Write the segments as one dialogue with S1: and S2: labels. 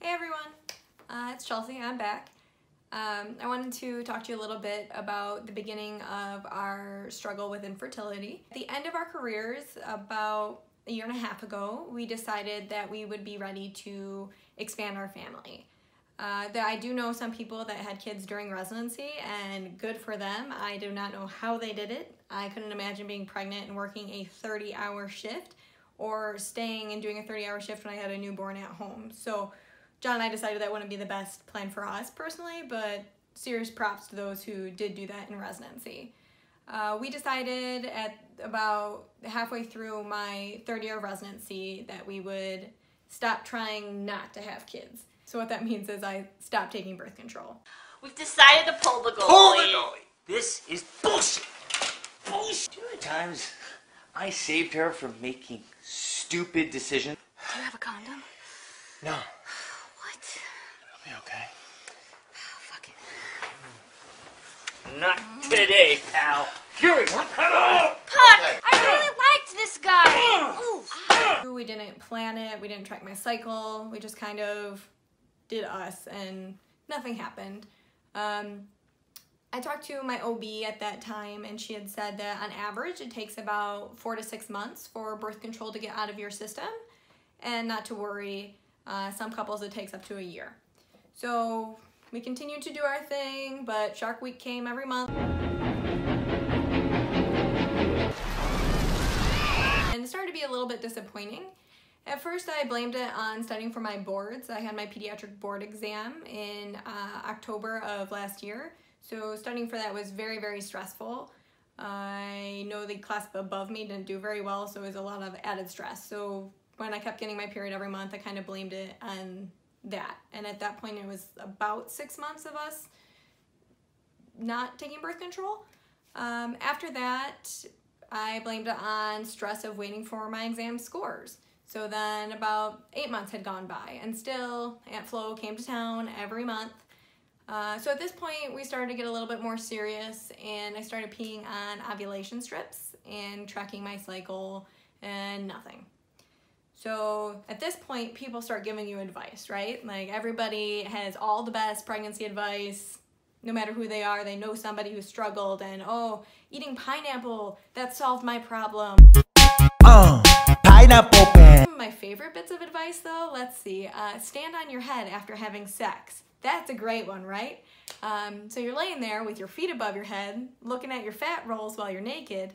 S1: Hey everyone, it's Chelsea, I'm back. I wanted to talk to you a little bit about the beginning of our struggle with infertility. At the end of our careers, about a year and a half ago, we decided that we would be ready to expand our family. That I do know some people that had kids during residency, and good for them. I do not know how they did it. I couldn't imagine being pregnant and working a 30-hour shift or staying and doing a 30-hour shift when I had a newborn at home. So John and I decided that wouldn't be the best plan for us personally, but serious props to those who did do that in residency. We decided at about halfway through my third year of residency that we would stop trying not to have kids. So what that means is I stopped taking birth control.
S2: We've decided to pull the goalie.
S3: Pull the goalie! This is bullshit! Bullshit! Do you know the times I saved her from making stupid decisions?
S2: Do you have a condom?
S3: No.
S2: What?
S3: It'll be okay.
S2: Oh, fuck it.
S3: Not today, pal. Fury, what?
S2: Puck! Okay. I really liked this guy! Ooh.
S1: We didn't plan it, we didn't track my cycle, we just kind of did us and nothing happened. I talked to my OB at that time and she had said that on average it takes about 4 to 6 months for birth control to get out of your system, and not to worry, some couples it takes up to a year. So we continued to do our thing, but Shark Week came every month. And it started to be a little bit disappointing. At first I blamed it on studying for my boards. I had my pediatric board exam in October of last year. So studying for that was very, very stressful. I know the class above me didn't do very well, so it was a lot of added stress. So when I kept getting my period every month, I kind of blamed it on that. And at that point, it was about 6 months of us not taking birth control. After that, I blamed it on stress of waiting for my exam scores. So then about 8 months had gone by, and still Aunt Flo came to town every month. So at this point, we started to get a little bit more serious, and I started peeing on ovulation strips and tracking my cycle, and nothing. So at this point, people start giving you advice, right? Like everybody has all the best pregnancy advice, no matter who they are. They know somebody who struggled, and oh, eating pineapple, that solved my problem.
S4: Pineapple pen.
S1: Some of my favorite bits of advice though, let's see, stand on your head after having sex. That's a great one, right? So you're laying there with your feet above your head, looking at your fat rolls while you're naked.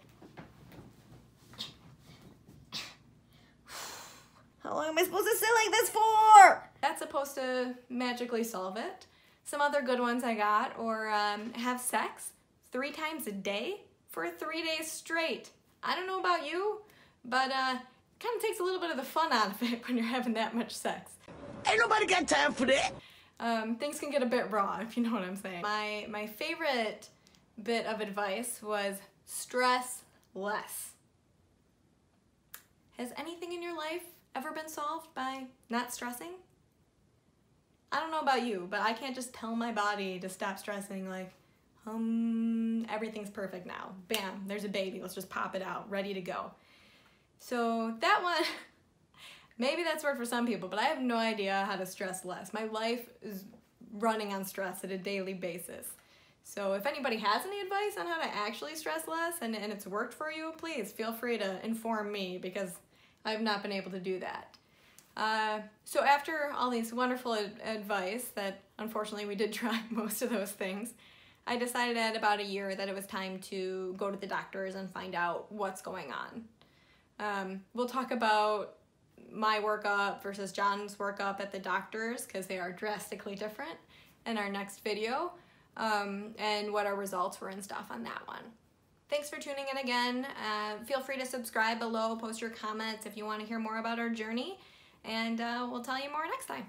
S1: How long am I supposed to sit like this for? That's supposed to magically solve it. Some other good ones I got, or have sex 3 times a day for 3 days straight. I don't know about you, but kind of takes a little bit of the fun out of it when you're having that much sex.
S4: Ain't nobody got time for that.
S1: Things can get a bit raw, if you know what I'm saying. My favorite bit of advice was stress less. Has anything in your life ever been solved by not stressing? I don't know about you, but I can't just tell my body to stop stressing like, everything's perfect now. Bam, there's a baby, let's just pop it out, ready to go. So that one, maybe that's worked for some people, but I have no idea how to stress less. My life is running on stress at a daily basis. So if anybody has any advice on how to actually stress less and it's worked for you, please feel free to inform me, because I've not been able to do that. So after all these wonderful advice that unfortunately we did try most of those things, I decided at about a year that it was time to go to the doctors and find out what's going on. We'll talk about my workup versus John's workup at the doctors, because they are drastically different, in our next video, and what our results were and stuff on that one. Thanks for tuning in again. Feel free to subscribe below, post your comments if you want to hear more about our journey, and we'll tell you more next time.